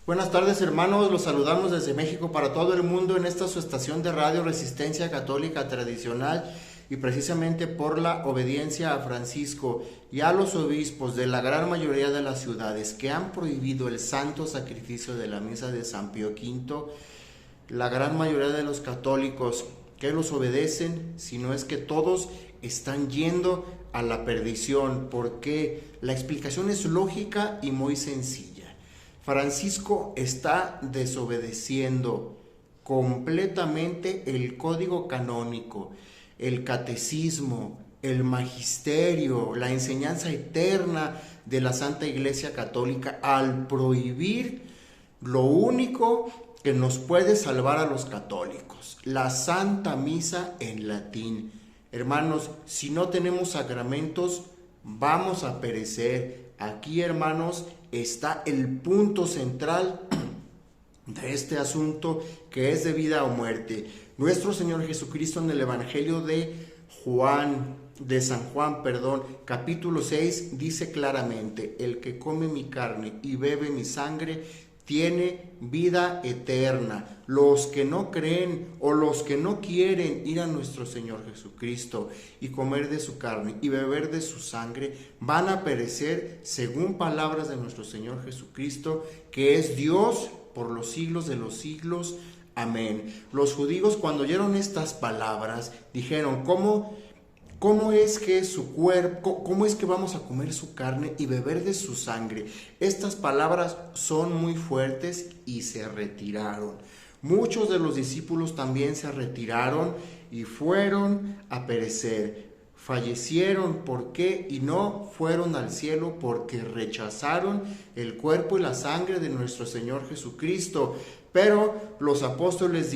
Buenas tardes, hermanos, los saludamos desde México para todo el mundo en esta su estación de radio Resistencia Católica Tradicional, y precisamente por la obediencia a Francisco y a los obispos de la gran mayoría de las ciudades que han prohibido el santo sacrificio de la misa de San Pío V, la gran mayoría de los católicos que los obedecen, si no es que todos, están yendo a la perdición, porque la explicación es lógica y muy sencilla. Francisco está desobedeciendo completamente el código canónico, el catecismo, el magisterio, la enseñanza eterna de la Santa Iglesia Católica al prohibir lo único que nos puede salvar a los católicos, la Santa Misa en latín. Hermanos, si no tenemos sacramentos, vamos a perecer. Aquí, hermanos, está el punto central de este asunto, que es de vida o muerte. Nuestro Señor Jesucristo en el Evangelio de San Juan, capítulo 6, dice claramente: el que come mi carne y bebe mi sangre tiene vida eterna. Los que no creen o los que no quieren ir a nuestro Señor Jesucristo y comer de su carne y beber de su sangre van a perecer, según palabras de nuestro Señor Jesucristo, que es Dios por los siglos de los siglos. Amén. Los judíos, cuando oyeron estas palabras, dijeron: ¿Cómo es que su cuerpo, cómo es que vamos a comer su carne y beber de su sangre? Estas palabras son muy fuertes y se retiraron. Muchos de los discípulos también se retiraron y fueron a perecer. Fallecieron, ¿por qué? Y no fueron al cielo, porque rechazaron el cuerpo y la sangre de nuestro Señor Jesucristo. Pero los apóstoles,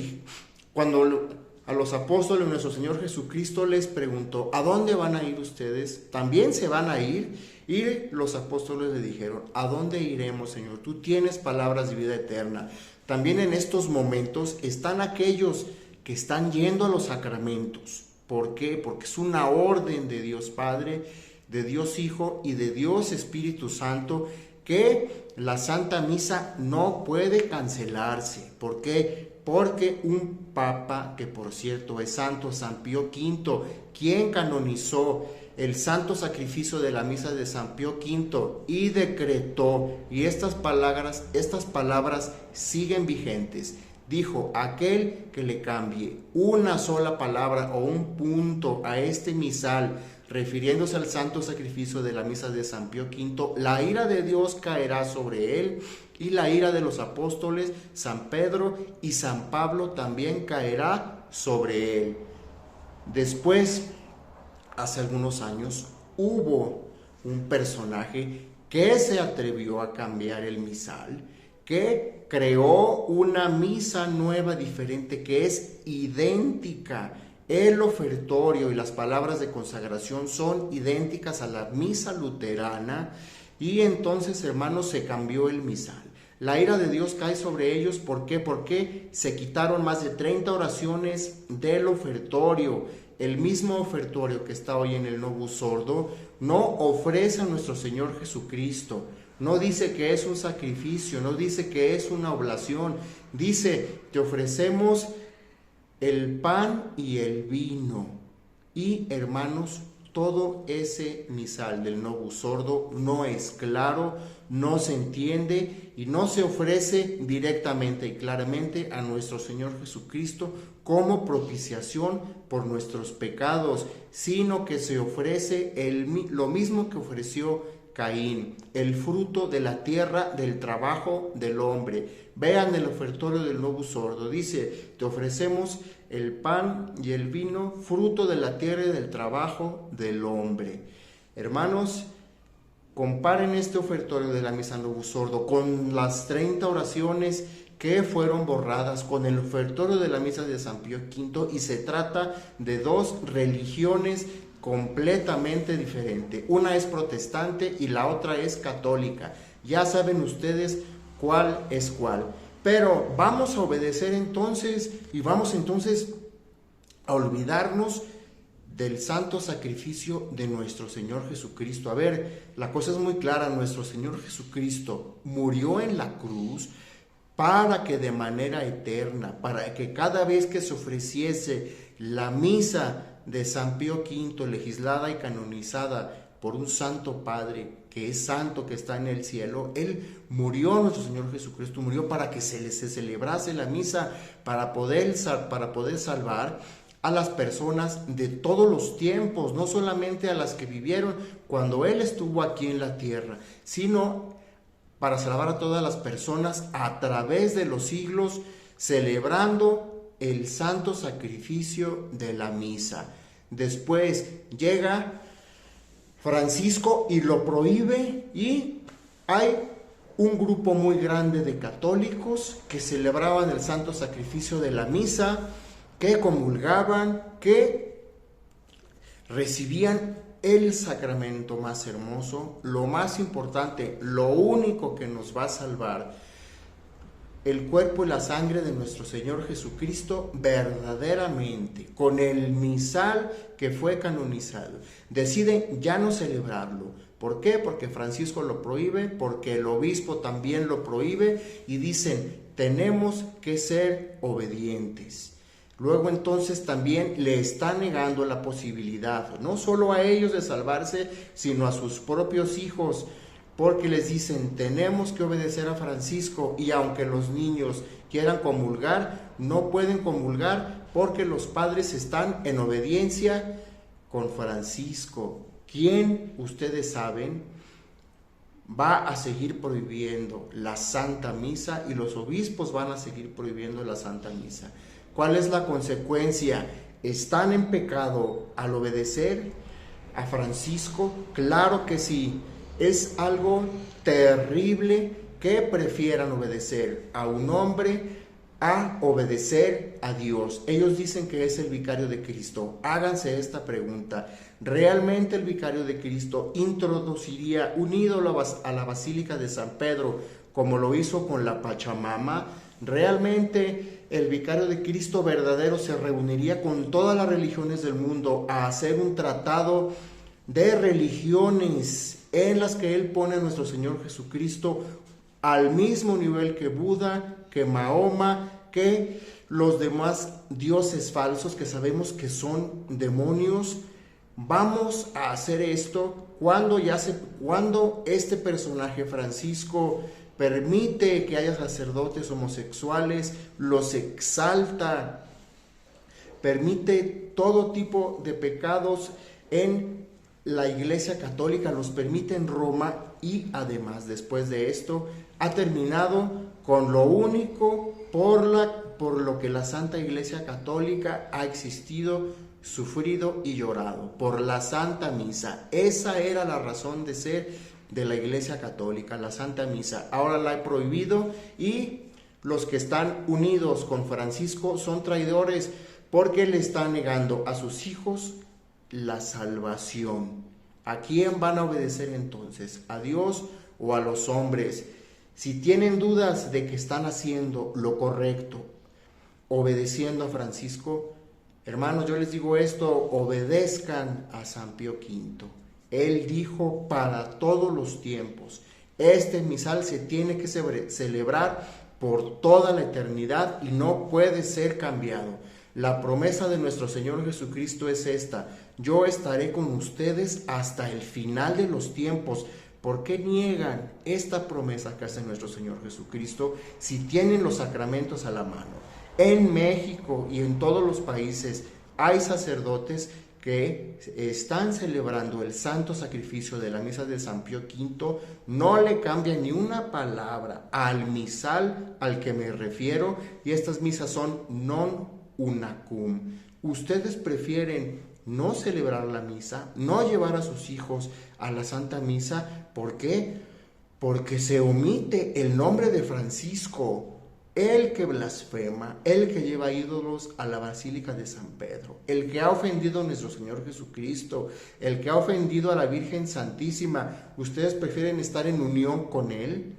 a los apóstoles nuestro Señor Jesucristo les preguntó: ¿a dónde van a ir ustedes? ¿También se van a ir? Y los apóstoles le dijeron: ¿a dónde iremos, Señor? Tú tienes palabras de vida eterna. También en estos momentos están aquellos que están yendo a los sacramentos. ¿Por qué? Porque es una orden de Dios Padre, de Dios Hijo y de Dios Espíritu Santo, que la Santa Misa no puede cancelarse. ¿Por qué? Porque un papa, que por cierto es santo, San Pío V, quien canonizó el santo sacrificio de la misa de San Pío V y decretó, y estas palabras siguen vigentes, dijo: aquel que le cambie una sola palabra o un punto a este misal, refiriéndose al santo sacrificio de la misa de San Pío V, la ira de Dios caerá sobre él, y la ira de los apóstoles San Pedro y San Pablo también caerá sobre él. Después, hace algunos años, hubo un personaje que se atrevió a cambiar el misal, que creó una misa nueva, diferente, que es idéntica. El ofertorio y las palabras de consagración son idénticas a la misa luterana, y entonces, hermanos, se cambió el misal. La ira de Dios cae sobre ellos. ¿Por qué? Porque se quitaron más de 30 oraciones del ofertorio. El mismo ofertorio que está hoy en el Novus Ordo no ofrece a nuestro Señor Jesucristo. No dice que es un sacrificio, no dice que es una oblación. Dice: te ofrecemos el pan y el vino. Y, hermanos, todo ese misal del Novus Ordo no es claro, no se entiende y no se ofrece directamente y claramente a nuestro Señor Jesucristo como propiciación por nuestros pecados, sino que se ofrece lo mismo que ofreció Caín, el fruto de la tierra, del trabajo del hombre. Vean el ofertorio del Novus Ordo, dice: te ofrecemos el pan y el vino, fruto de la tierra y del trabajo del hombre. Hermanos, comparen este ofertorio de la misa Novus Ordo con las 30 oraciones que fueron borradas, con el ofertorio de la misa de San Pío V, y se trata de dos religiones completamente diferentes. Una es protestante y la otra es católica. Ya saben ustedes cuál es cuál. Pero vamos a obedecer entonces, y vamos entonces a olvidarnos del santo sacrificio de nuestro Señor Jesucristo. A ver, la cosa es muy clara: nuestro Señor Jesucristo murió en la cruz, para que de manera eterna, para que cada vez que se ofreciese la misa de San Pío V, legislada y canonizada por un Santo Padre, que es santo, que está en el cielo, Él murió, nuestro Señor Jesucristo murió para que se celebrase la misa, para poder salvar a las personas de todos los tiempos, no solamente a las que vivieron cuando Él estuvo aquí en la tierra, sino para salvar a todas las personas a través de los siglos, celebrando el santo sacrificio de la misa. Después llega Francisco y lo prohíbe, y hay un grupo muy grande de católicos que celebraban el santo sacrificio de la misa, que comulgaban, que recibían el sacramento más hermoso, lo más importante, lo único que nos va a salvar, el cuerpo y la sangre de nuestro Señor Jesucristo verdaderamente, con el misal que fue canonizado. Deciden ya no celebrarlo. ¿Por qué? Porque Francisco lo prohíbe, porque el obispo también lo prohíbe, y dicen, tenemos que ser obedientes. Luego entonces también le está negando la posibilidad, no solo a ellos de salvarse, sino a sus propios hijos, porque les dicen, tenemos que obedecer a Francisco, y aunque los niños quieran comulgar, no pueden comulgar porque los padres están en obediencia con Francisco, quien, ustedes saben, va a seguir prohibiendo la Santa Misa, y los obispos van a seguir prohibiendo la Santa Misa. ¿Cuál es la consecuencia? ¿Están en pecado al obedecer a Francisco? Claro que sí. Es algo terrible que prefieran obedecer a un hombre a obedecer a Dios. Ellos dicen que es el vicario de Cristo. Háganse esta pregunta. ¿Realmente el vicario de Cristo introduciría un ídolo a la Basílica de San Pedro como lo hizo con la Pachamama? ¿Realmente el vicario de Cristo verdadero se reuniría con todas las religiones del mundo a hacer un tratado de religiones en las que Él pone a nuestro Señor Jesucristo al mismo nivel que Buda, que Mahoma, que los demás dioses falsos que sabemos que son demonios? Vamos a hacer esto cuando este personaje Francisco permite que haya sacerdotes homosexuales, los exalta, permite todo tipo de pecados en la Iglesia Católica, los permite en Roma, y además después de esto ha terminado con lo único por lo que la Santa Iglesia Católica ha existido, sufrido y llorado, por la Santa Misa. Esa era la razón de ser de la Iglesia Católica, la Santa Misa. Ahora la ha prohibido, y los que están unidos con Francisco son traidores, porque le están negando a sus hijos la salvación. ¿A quién van a obedecer entonces? ¿A Dios o a los hombres? Si tienen dudas de que están haciendo lo correcto, obedeciendo a Francisco, hermanos, yo les digo esto: obedezcan a San Pío V. Él dijo, para todos los tiempos, este misal se tiene que celebrar por toda la eternidad y no puede ser cambiado. La promesa de nuestro Señor Jesucristo es esta: yo estaré con ustedes hasta el final de los tiempos. ¿Por qué niegan esta promesa que hace nuestro Señor Jesucristo si tienen los sacramentos a la mano? En México y en todos los países hay sacerdotes que están celebrando el santo sacrificio de la misa de San Pío V, no le cambian ni una palabra al misal al que me refiero, y estas misas son non unacum. Ustedes prefieren no celebrar la misa, no llevar a sus hijos a la Santa Misa. ¿Por qué? Porque se omite el nombre de Francisco, el que blasfema, el que lleva ídolos a la Basílica de San Pedro, el que ha ofendido a nuestro Señor Jesucristo, el que ha ofendido a la Virgen Santísima. ¿Ustedes prefieren estar en unión con él,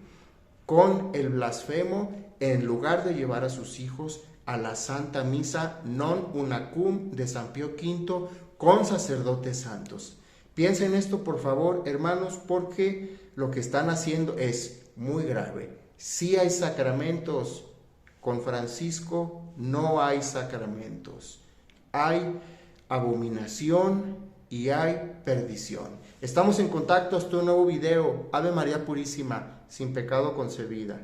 con el blasfemo, en lugar de llevar a sus hijos a la Santa Misa non unacum de San Pío V con sacerdotes santos? Piensen esto, por favor, hermanos, porque lo que están haciendo es muy grave. Sí hay sacramentos, con Francisco no hay sacramentos. Hay abominación y hay perdición. Estamos en contacto hasta un nuevo video. Ave María Purísima, sin pecado concebida.